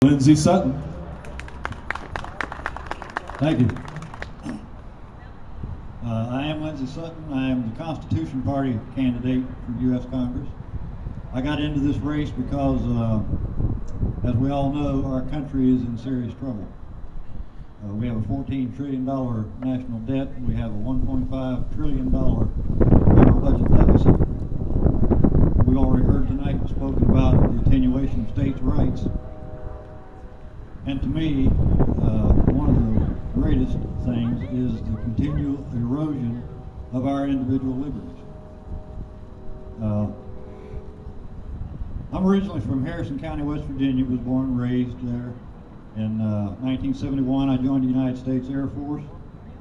Lindsey Sutton. Thank you. I am Lindsey Sutton. I am the Constitution Party candidate for U.S. Congress. I got into this race because, as we all know, our country is in serious trouble. We have a $14 trillion national debt. We have a $1.5 trillion federal budget deficit. We already heard tonight spoken about the attenuation of states' rights. And to me, one of the greatest things is the continual erosion of our individual liberties. I'm originally from Harrison County, West Virginia, was born and raised there. In 1971, I joined the United States Air Force.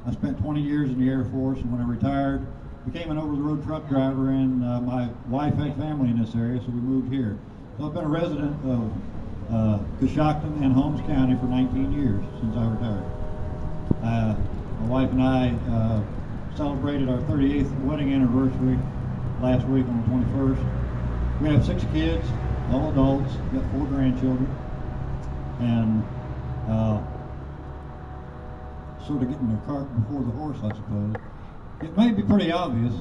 I spent 20 years in the Air Force, and when I retired, became an over-the-road truck driver, and my wife had family in this area, so we moved here. So I've been a resident of Coshocton and Holmes County for 19 years since I retired. My wife and I celebrated our 38th wedding anniversary last week on the 21st. We have 6 kids, all adults, got 4 grandchildren, and sort of getting the cart before the horse, I suppose. It may be pretty obvious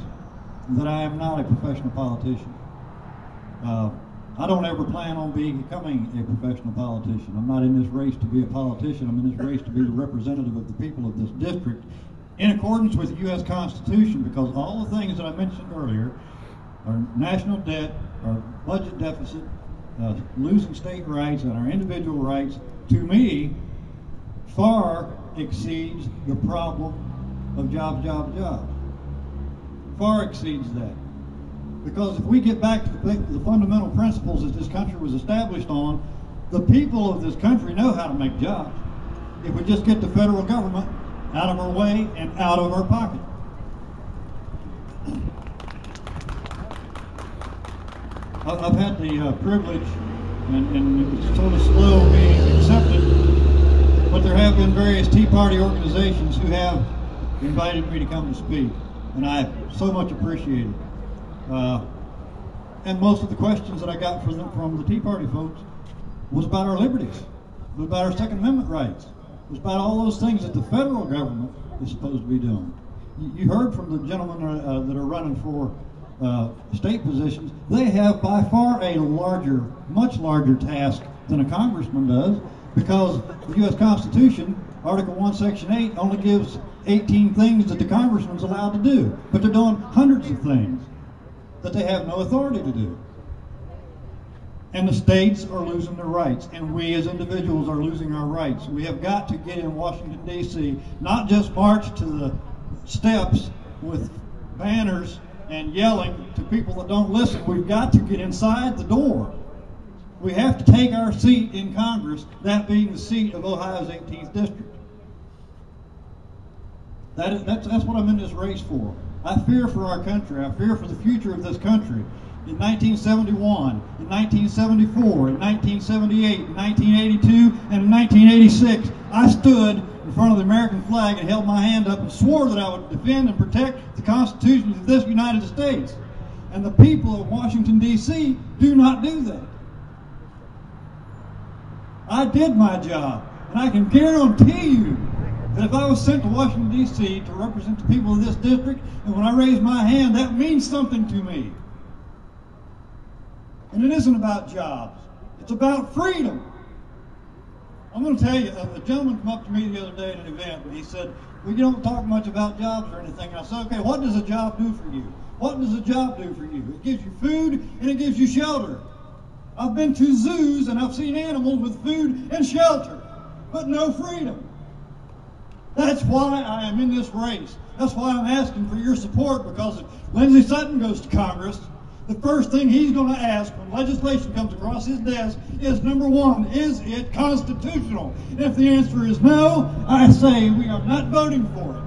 that I am not a professional politician. I don't ever plan on becoming a professional politician. I'm not in this race to be a politician. I'm in this race to be the representative of the people of this district in accordance with the U.S. Constitution, because all the things that I mentioned earlier, our national debt, our budget deficit, losing state rights and our individual rights, to me, far exceeds the problem of jobs. Far exceeds that. Because if we get back to the fundamental principles that this country was established on, the people of this country know how to make jobs. If we just get the federal government out of our way and out of our pocket. I've had the privilege, and it was sort of slow being accepted, but there have been various Tea Party organizations who have invited me to come to speak, and I so much appreciate it. And most of the questions that I got from the Tea Party folks was about our liberties, was about our Second Amendment rights, was about all those things that the federal government is supposed to be doing. You heard from the gentlemen that are running for state positions. They have by far a much larger task than a congressman does, because the U.S. Constitution, Article 1, Section 8, only gives 18 things that the congressman's allowed to do, but they're doing hundreds of things that they have no authority to do. And the states are losing their rights, and we as individuals are losing our rights. We have got to get in Washington, D.C., not just march to the steps with banners and yelling to people that don't listen. We've got to get inside the door. We have to take our seat in Congress, that being the seat of Ohio's 18th district. That's what I'm in this race for. I fear for our country. I fear for the future of this country. In 1971, in 1974, in 1978, in 1982, and in 1986, I stood in front of the American flag and held my hand up and swore that I would defend and protect the Constitution of this United States. And the people of Washington, D.C. do not do that. I did my job, and I can guarantee you that if I was sent to Washington, D.C. to represent the people of this district, and when I raise my hand, that means something to me. And it isn't about jobs. It's about freedom. I'm going to tell you, a gentleman came up to me the other day at an event, and he said, well, you don't talk much about jobs or anything. And I said, okay, what does a job do for you? What does a job do for you? It gives you food, and it gives you shelter. I've been to zoos, and I've seen animals with food and shelter, but no freedom. That's why I am in this race. That's why I'm asking for your support, because if Lindsey Sutton goes to Congress, the first thing he's going to ask when legislation comes across his desk is, number one, is it constitutional? And if the answer is no, I say we are not voting for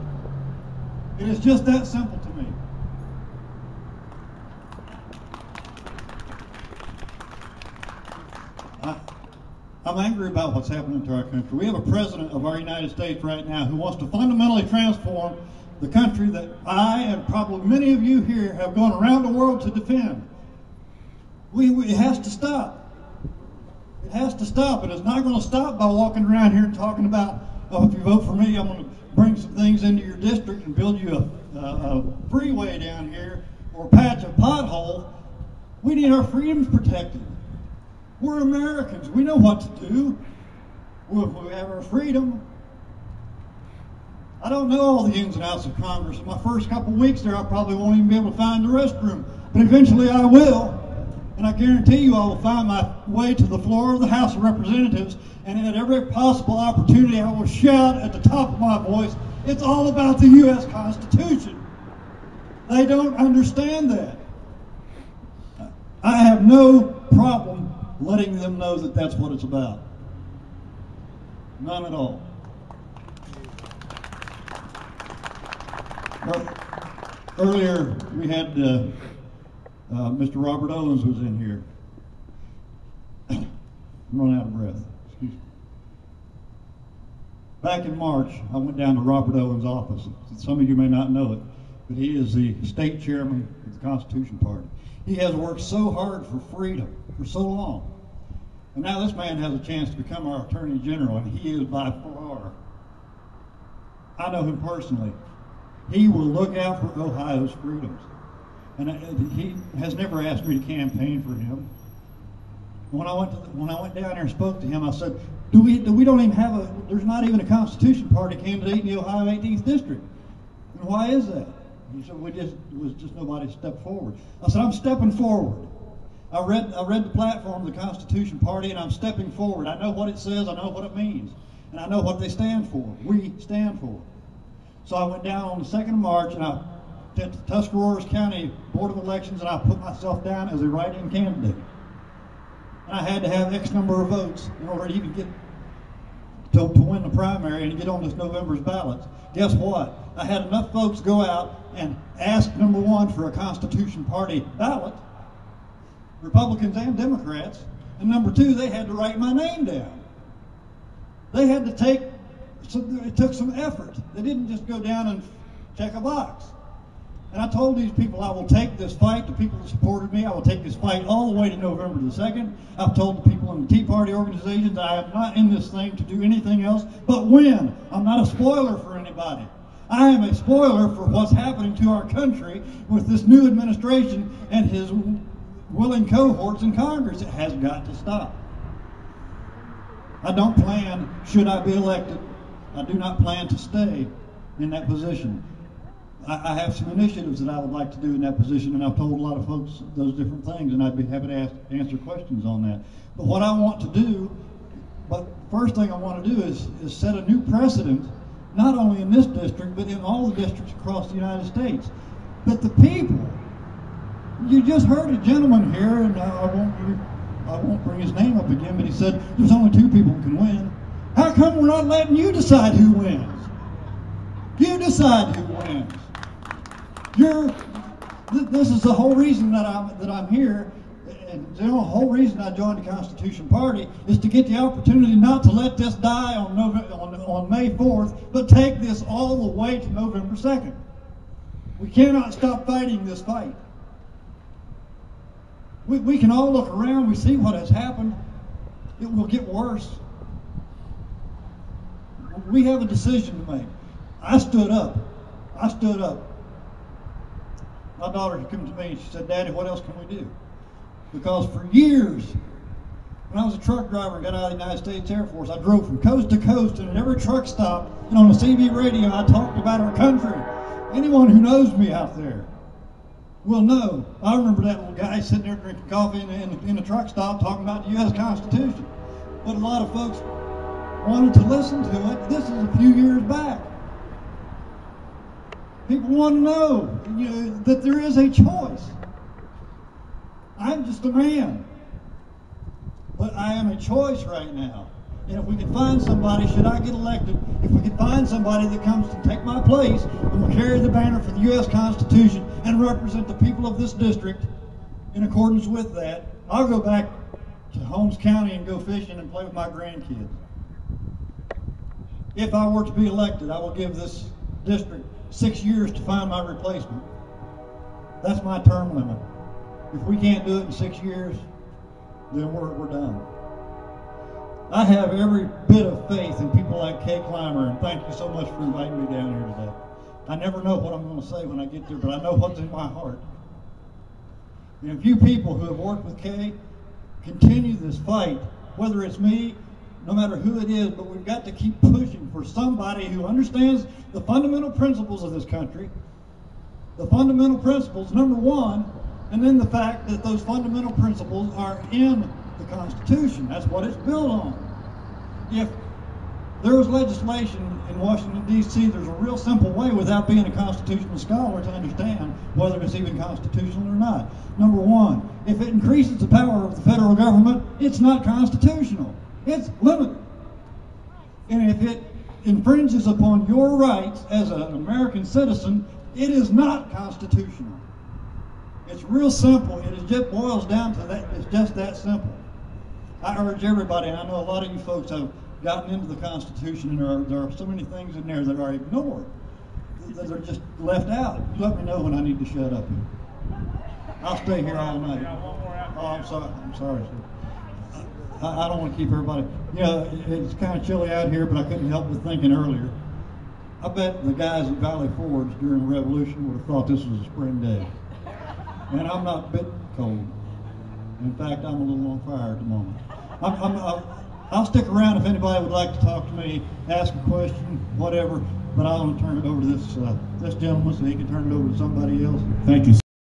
it. It is just that simple to me. I'm angry about what's happening to our country. We have a president of our United States right now who wants to fundamentally transform the country that I and probably many of you here have gone around the world to defend. It has to stop. It has to stop, and it's not going to stop by walking around here and talking about, oh, if you vote for me, I'm going to bring some things into your district and build you a freeway down here or patch a pothole. We need our freedoms protected. We're Americans. We know what to do. We have our freedom. I don't know all the ins and outs of Congress. In my first couple weeks there, I probably won't even be able to find the restroom. But eventually I will. And I guarantee you I will find my way to the floor of the House of Representatives, and at every possible opportunity I will shout at the top of my voice, it's all about the U.S. Constitution. They don't understand that. I have no problem letting them know that that's what it's about. None at all. Earlier we had Mr. Robert Owens was in here. I'm running out of breath. Excuse me. Back in March, I went down to Robert Owens' office. Some of you may not know it, but he is the state chairman of the Constitution Party. He has worked so hard for freedom for so long. And now this man has a chance to become our Attorney General, and he is by far, I know him personally, he will look out for Ohio's freedoms. And he has never asked me to campaign for him. When I went down there and spoke to him, I said, we don't even have there's not even a Constitution Party candidate in the Ohio 18th District. And why is that? He said, it was just nobody stepped forward. I said, I'm stepping forward. I read the platform of the Constitution Party, and I'm stepping forward. I know what it says, I know what it means, and I know what they stand for. We stand for. So I went down on the 2nd of March, and I went to Tuscarawas County Board of Elections, and I put myself down as a write-in candidate. And I had to have X number of votes in order to even get to win the primary and get on this November's ballots. Guess what? I had enough folks go out and ask, number one, for a Constitution Party ballot, Republicans and Democrats, and number two, they had to write my name down. They had to take, it took some effort. They didn't just go down and check a box. And I told these people I will take this fight, the people that supported me, I will take this fight all the way to November the 2nd. I've told the people in the Tea Party organizations I am not in this thing to do anything else but win. I'm not a spoiler for anybody. I am a spoiler for what's happening to our country with this new administration and his willing cohorts in Congress. It has got to stop. I don't plan, should I be elected, I do not plan to stay in that position. I have some initiatives that I would like to do in that position, and I've told a lot of folks those different things, and I'd be happy to answer questions on that. But what I want to do, but first thing I want to do is set a new precedent, not only in this district, but in all the districts across the United States. But the people, you just heard a gentleman here, and I won't bring his name up again, but he said there's only 2 people who can win. How come we're not letting you decide who wins? You decide who wins. This is the whole reason that I'm here, and the whole reason I joined the Constitution Party is to get the opportunity not to let this die on May 4th, but take this all the way to November 2nd. We cannot stop fighting this fight. We can all look around, we see what has happened. It will get worse. We have a decision to make. I stood up. My daughter came to me and she said, Daddy, what else can we do? Because for years, when I was a truck driver and got out of the United States Air Force, I drove from coast to coast, and at every truck stop and on the CB radio, I talked about our country. Anyone who knows me out there will know. I remember that little guy sitting there drinking coffee in a truck stop talking about the U.S. Constitution. But a lot of folks wanted to listen to it. This is a few years back. People want to know, that there is a choice. I'm just a man. But I am a choice right now. And if we can find somebody, should I get elected, if we can find somebody that comes to take my place and will carry the banner for the U.S. Constitution and represent the people of this district in accordance with that, I'll go back to Holmes County and go fishing and play with my grandkids. If I were to be elected, I will give this district 6 years to find my replacement. That's my term limit. If we can't do it in 6 years, then we're done. I have every bit of faith in people like Kay Clymer, and thank you so much for inviting me down here today. I never know what I'm going to say when I get there, but I know what's in my heart. And if you people who have worked with Kay continue this fight, whether it's me, no matter who it is, but we've got to keep pushing for somebody who understands the fundamental principles of this country, the fundamental principles, number one, and then the fact that those fundamental principles are in the Constitution. That's what it's built on. If there was legislation in Washington, D.C., there's a real simple way without being a constitutional scholar to understand whether it's even constitutional or not. Number one, if it increases the power of the federal government, it's not constitutional. It's limited. And if it infringes upon your rights as an American citizen, it is not constitutional. It's real simple. It just boils down to that. It's just that simple. I urge everybody, and I know a lot of you folks have gotten into the Constitution, and there are so many things in there that are ignored, that are just left out. You let me know when I need to shut up here. I'll stay here all night. Oh, I'm sorry. I'm sorry, sir. I don't want to keep everybody. Yeah, it's kind of chilly out here, but I couldn't help but thinking earlier. I bet the guys at Valley Forge during the Revolution would have thought this was a spring day. And I'm not a bit cold. In fact, I'm a little on fire at the moment. I'll stick around if anybody would like to talk to me, ask a question, whatever, but I want to turn it over to this gentleman so he can turn it over to somebody else. Thank you.